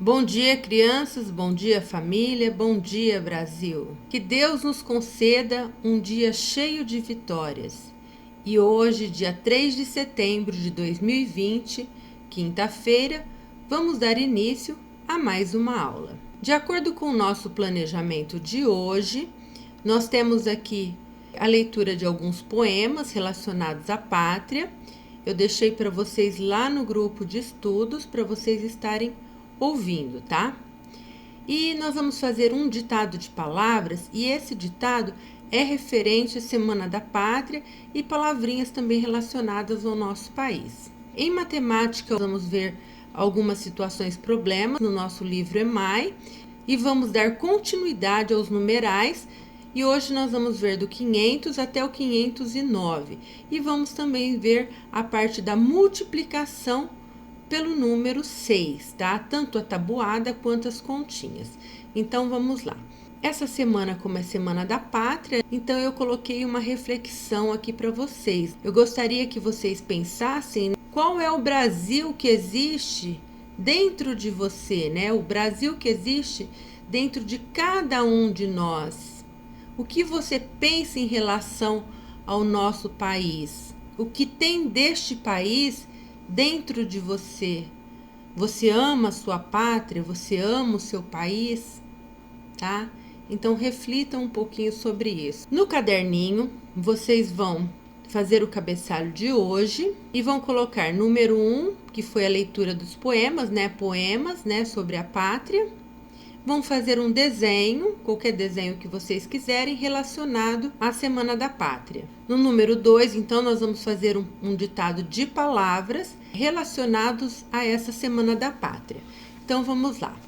Bom dia, crianças, bom dia, família, bom dia, Brasil. Que Deus nos conceda um dia cheio de vitórias. E hoje, dia 3 de setembro de 2020, quinta-feira, vamos dar início a mais uma aula. De acordo com o nosso planejamento de hoje, nós temos aqui a leitura de alguns poemas relacionados à pátria. Eu deixei para vocês lá no grupo de estudos para vocês estarem ouvindo, tá? E nós vamos fazer um ditado de palavras, e esse ditado é referente à Semana da Pátria e palavrinhas também relacionadas ao nosso país. Em matemática, vamos ver algumas situações problemas no nosso livro EMAI e vamos dar continuidade aos numerais. E hoje nós vamos ver do 500 até o 509 e vamos também ver a parte da multiplicação pelo número 6, tá? Tanto a tabuada quanto as continhas. Então, vamos lá. Essa semana, como é Semana da Pátria, então eu coloquei uma reflexão aqui para vocês. Eu gostaria que vocês pensassem qual é o Brasil que existe dentro de você, né? O Brasil que existe dentro de cada um de nós. O que você pensa em relação ao nosso país? O que tem deste país dentro de você? Você ama a sua pátria? Você ama o seu país? Tá? Então reflitam um pouquinho sobre isso. No caderninho, vocês vão fazer o cabeçalho de hoje e vão colocar número 1, que foi a leitura dos poemas, né, sobre a pátria. Vão fazer um desenho, qualquer desenho que vocês quiserem, relacionado à Semana da Pátria. No número 2, então, nós vamos fazer um ditado de palavras relacionados a essa Semana da Pátria. Então, vamos lá.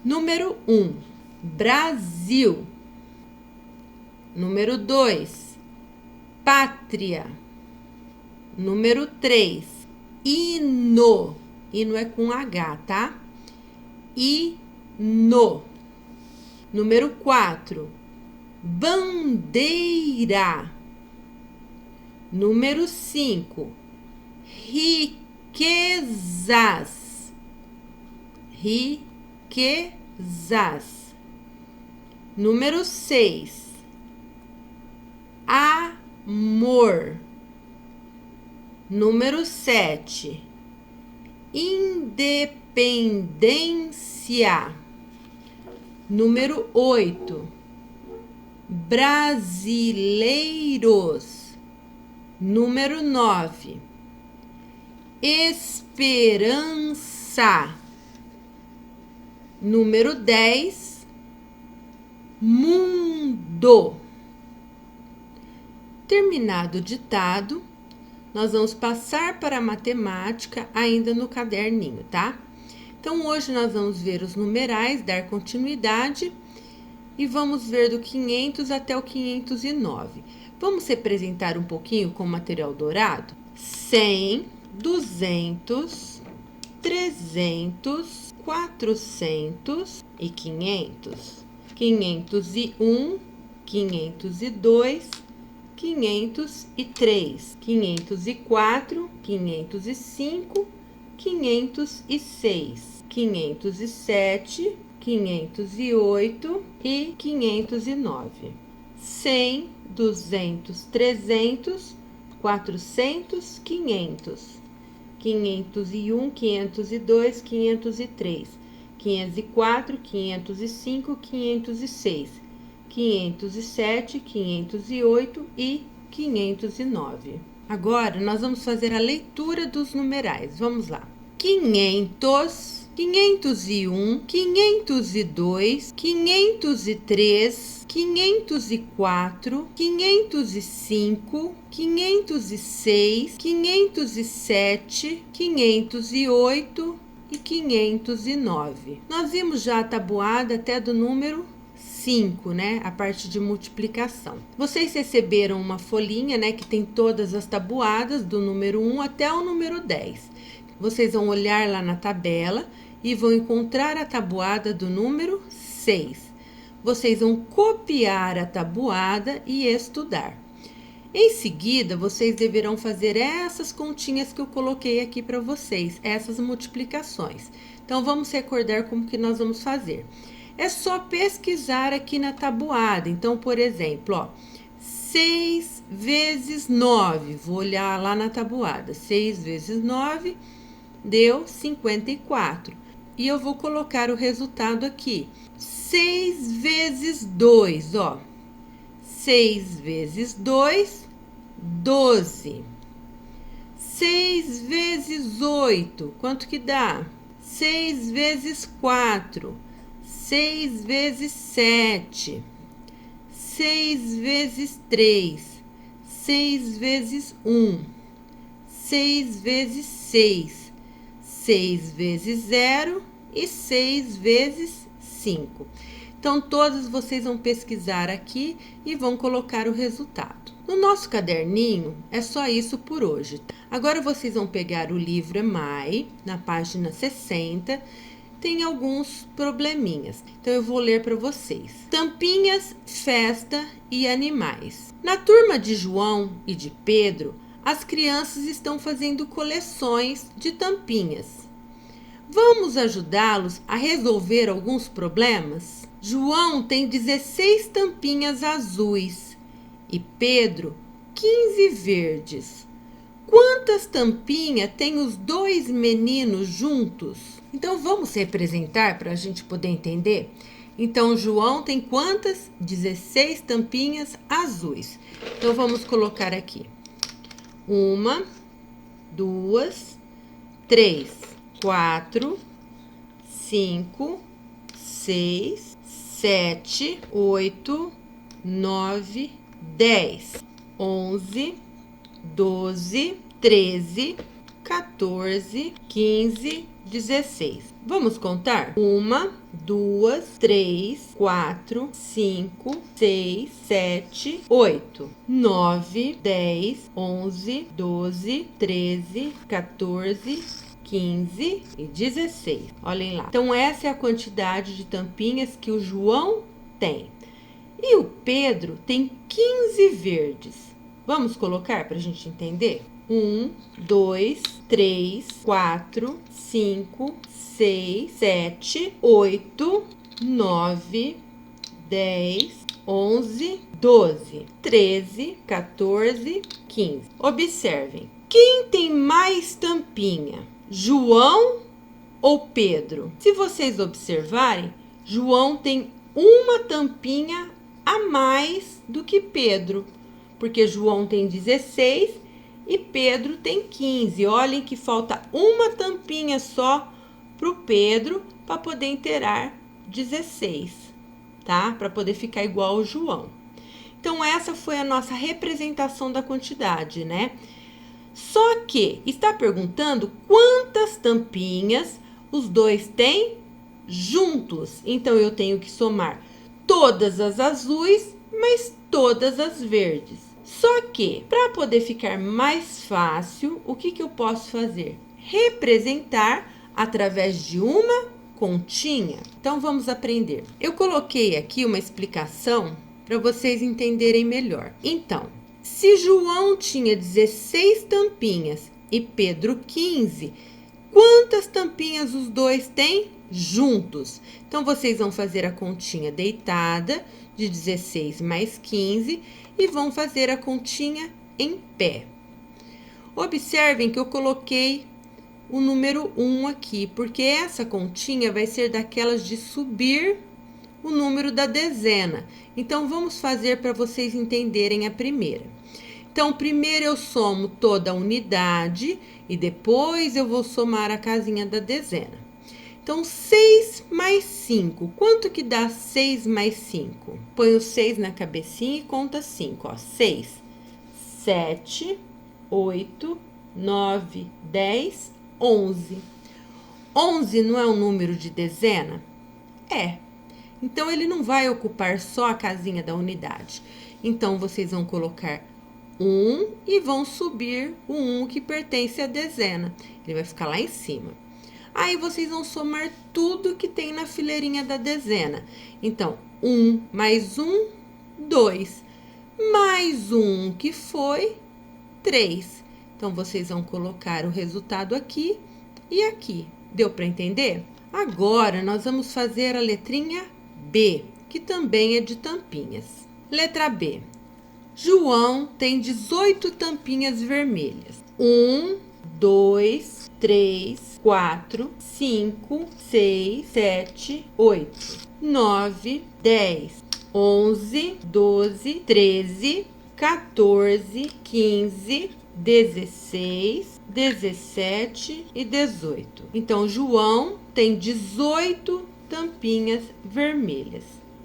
Número 1, Brasil. Número 2, pátria. Número 3, hino. Hino é com H, tá? No. Número 4, bandeira. Número 5, riquezas. Riquezas. Número 6, amor. Número 7, independência. Número 8, brasileiros. Número 9, esperança. Número 10, mundo. Terminado o ditado, nós vamos passar para a matemática ainda no caderninho, tá? Então, hoje nós vamos ver os numerais, dar continuidade e vamos ver do 500 até o 509. Vamos representar um pouquinho com material dourado? 100, 200, 300, 400 e 500. 501, 502, 503, 504, 505, 506, 507, 508 e 509. 100, 200, 300, 400, 500. 501, 502, 503, 504, 505, 506, 507, 508 e 509. Agora, nós vamos fazer a leitura dos numerais. Vamos lá. 500, 501, 502, 503, 504, 505, 506, 507, 508 e 509. Nós vimos já a tabuada até do número 5, né? A parte de multiplicação. Vocês receberam uma folhinha, né? Que tem todas as tabuadas do número 1 até o número 10. Vocês vão olhar lá na tabela e vão encontrar a tabuada do número 6. Vocês vão copiar a tabuada e estudar. Em seguida, vocês deverão fazer essas continhas que eu coloquei aqui para vocês, essas multiplicações. Então, vamos recordar como que nós vamos fazer. É só pesquisar aqui na tabuada. Então, por exemplo, ó, 6 vezes 9, vou olhar lá na tabuada. 6 vezes 9 deu 54. E eu vou colocar o resultado aqui. 6 vezes 2, ó. 6 vezes 2, 12. 6 vezes 8, quanto que dá? 6 vezes 4, 6 vezes 7, 6 vezes 3, 6 vezes 1, 6 vezes 6, 6 vezes 0 e 6 vezes 5. Então, todos vocês vão pesquisar aqui e vão colocar o resultado. No nosso caderninho, é só isso por hoje. Agora, vocês vão pegar o livro EMAI, na página 60, tem alguns probleminhas. Então, eu vou ler para vocês. Tampinhas, festa e animais. Na turma de João e de Pedro, as crianças estão fazendo coleções de tampinhas. Vamos ajudá-los a resolver alguns problemas? João tem 16 tampinhas azuis e Pedro 15 verdes. Quantas tampinhas tem os dois meninos juntos? Então, vamos representar para a gente poder entender? Então, João tem quantas? 16 tampinhas azuis. Então, vamos colocar aqui. 1, 2, 3, 4, 5, 6, 7, 8, 9, 10, 11, 12, 13, 14, 15, 16. Vamos contar? 1, 2, 3, 4, 5, 6, 7, 8, 9, 10, 11, 12, 13, 14, 15 e 16. Olhem lá. Então, essa é a quantidade de tampinhas que o João tem. E o Pedro tem 15 verdes. Vamos colocar para a gente entender? 1, 2, 3, 4, 5, 6, 7, 8, 9, 10, 11, 12, 13, 14, 15. Observem. Quem tem mais tampinha? João ou Pedro? Se vocês observarem, João tem uma tampinha a mais do que Pedro, porque João tem 16 e Pedro tem 15. Olhem que falta uma tampinha só para o Pedro para poder inteirar 16, tá? Para poder ficar igual ao João. Então, essa foi a nossa representação da quantidade, né? Só que está perguntando quantas tampinhas os dois têm juntos. Então, eu tenho que somar todas as azuis, mais todas as verdes. Só que, para poder ficar mais fácil, o que eu posso fazer? Representar através de uma continha. Então, vamos aprender. Eu coloquei aqui uma explicação para vocês entenderem melhor. Então, se João tinha 16 tampinhas e Pedro 15, quantas tampinhas os dois têm juntos? Então, vocês vão fazer a continha deitada de 16 mais 15 e vão fazer a continha em pé. Observem que eu coloquei o número 1 aqui, porque essa continha vai ser daquelas de subir o número da dezena. Então, vamos fazer para vocês entenderem a primeira. Então, primeiro eu somo toda a unidade e depois eu vou somar a casinha da dezena. Então, 6 mais 5. Quanto que dá 6 mais 5? Põe o 6 na cabecinha e conta 5. Ó. 6, 7, 8, 9, 10, 11. 11 não é um número de dezena? É. Então, ele não vai ocupar só a casinha da unidade. Então, vocês vão colocar 1 e vão subir o 1 que pertence à dezena. Ele vai ficar lá em cima. Aí, vocês vão somar tudo que tem na fileirinha da dezena. Então, 1 mais 1, 2. mais um que foi 3. Então, vocês vão colocar o resultado aqui e aqui. Deu para entender? Agora, nós vamos fazer a letrinha B, que também é de tampinhas. Letra B. João tem 18 tampinhas vermelhas. 1, 2, 3, 4, 5, 6, 7, 8, 9, 10, 11, 12, 13, 14, 15, 16, 17 e 18. Então, João tem 18 tampinhas vermelhas.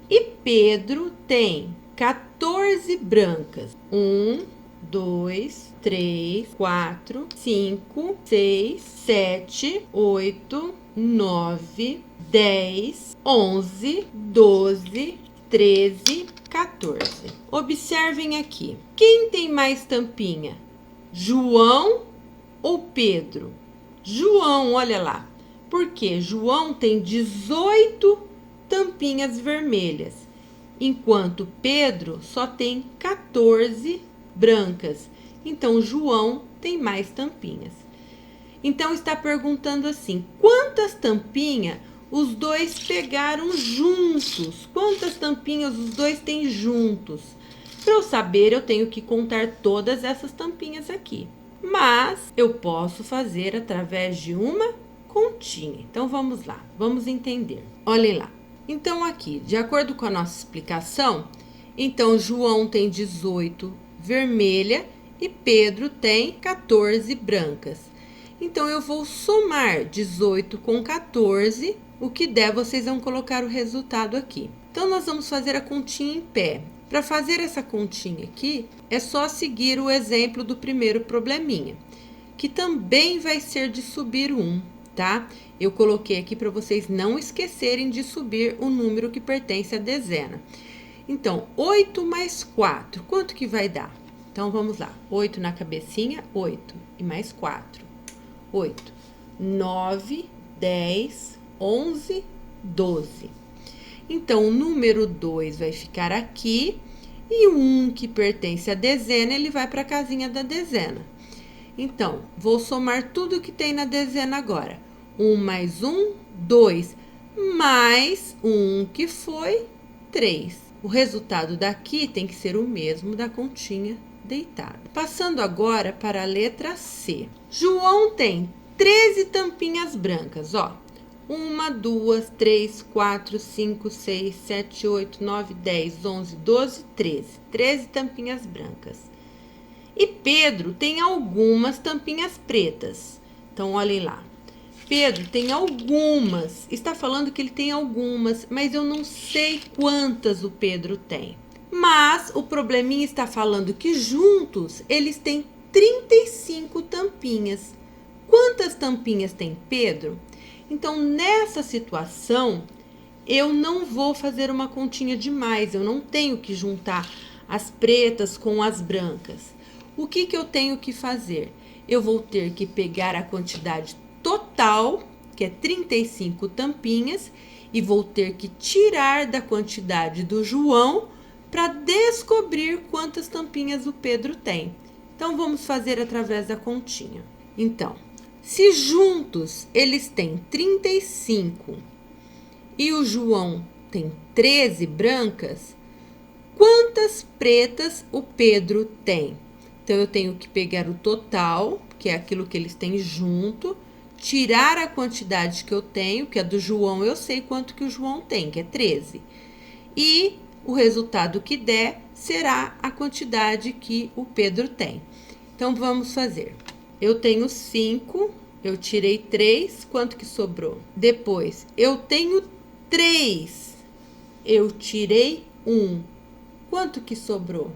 E Pedro tem 14 brancas. 1, 2, 3, 4, 5, 6, 7, 8, 9, 10, 11, 12, 13, 14. Observem aqui. Quem tem mais tampinha? João ou Pedro? João, olha lá. Porque João tem 18 tampinhas vermelhas, enquanto Pedro só tem 14 brancas. Então, João tem mais tampinhas. Então, está perguntando assim: quantas tampinhas os dois pegaram juntos? Quantas tampinhas os dois têm juntos? Para eu saber, eu tenho que contar todas essas tampinhas aqui. Mas eu posso fazer através de uma continha. Então, vamos lá, vamos entender. Olhem lá. Então, aqui, de acordo com a nossa explicação, então, João tem 18 vermelha e Pedro tem 14 brancas. Então, eu vou somar 18 com 14, o que der, vocês vão colocar o resultado aqui. Então, nós vamos fazer a continha em pé. Para fazer essa continha aqui, é só seguir o exemplo do primeiro probleminha, que também vai ser de subir 1, tá? Eu coloquei aqui para vocês não esquecerem de subir o número que pertence à dezena. Então, 8 mais 4, quanto que vai dar? Então, vamos lá. 8 na cabecinha, 8. E mais 4. 8. 9, 10, 11, 12. Então, o número 2 vai ficar aqui. E o 1 que pertence à dezena, ele vai para a casinha da dezena. Então, vou somar tudo que tem na dezena agora. 1 mais 1, 2. Mais 1 que foi 3. O resultado daqui tem que ser o mesmo da continha deitada. Passando agora para a letra C. João tem 13 tampinhas brancas, ó. 1, 2, 3, 4, 5, 6, 7, 8, 9, 10, 11, 12, 13. 13 tampinhas brancas. E Pedro tem algumas tampinhas pretas. Então, olhem lá. Pedro tem algumas. Está falando que ele tem algumas, mas eu não sei quantas o Pedro tem. Mas o probleminha está falando que juntos eles têm 35 tampinhas. Quantas tampinhas tem Pedro? Então, nessa situação, eu não vou fazer uma continha demais. Eu não tenho que juntar as pretas com as brancas. O que eu tenho que fazer? Eu vou ter que pegar a quantidade total, que é 35 tampinhas, e vou ter que tirar da quantidade do João para descobrir quantas tampinhas o Pedro tem. Então, vamos fazer através da continha. Então, se juntos eles têm 35 e o João tem 13 brancas, quantas pretas o Pedro tem? Então, eu tenho que pegar o total, que é aquilo que eles têm junto, tirar a quantidade que eu tenho, que é do João, eu sei quanto que o João tem, que é 13. E o resultado que der será a quantidade que o Pedro tem. Então, vamos fazer. Eu tenho 5, eu tirei 3, quanto que sobrou? Depois, eu tenho 3, eu tirei 1, quanto que sobrou?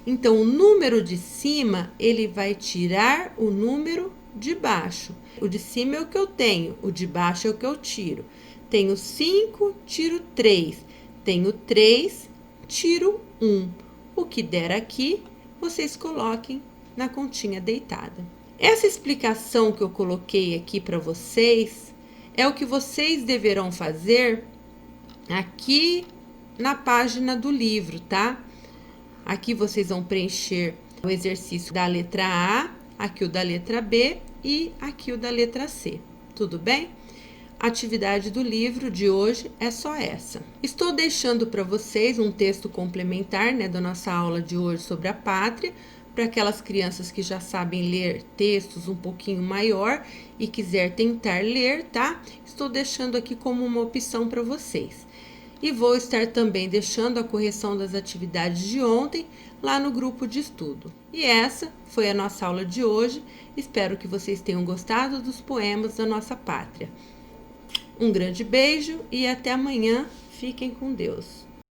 Então, o número de cima, ele vai tirar o número de baixo. O de cima é o que eu tenho, o de baixo é o que eu tiro. Tenho 5, tiro 3. Tenho 3, tiro 1. O que der aqui, vocês coloquem na continha deitada. Essa explicação que eu coloquei aqui para vocês é o que vocês deverão fazer aqui na página do livro, tá? Aqui vocês vão preencher o exercício da letra A, aqui o da letra B e aqui o da letra C. Tudo bem? A atividade do livro de hoje é só essa. Estou deixando para vocês um texto complementar, da nossa aula de hoje sobre a pátria, para aquelas crianças que já sabem ler textos um pouquinho maior e quiser tentar ler, tá? Estou deixando aqui como uma opção para vocês. E vou estar também deixando a correção das atividades de ontem lá no grupo de estudo. E essa foi a nossa aula de hoje. Espero que vocês tenham gostado dos poemas da nossa pátria. Um grande beijo e até amanhã. Fiquem com Deus.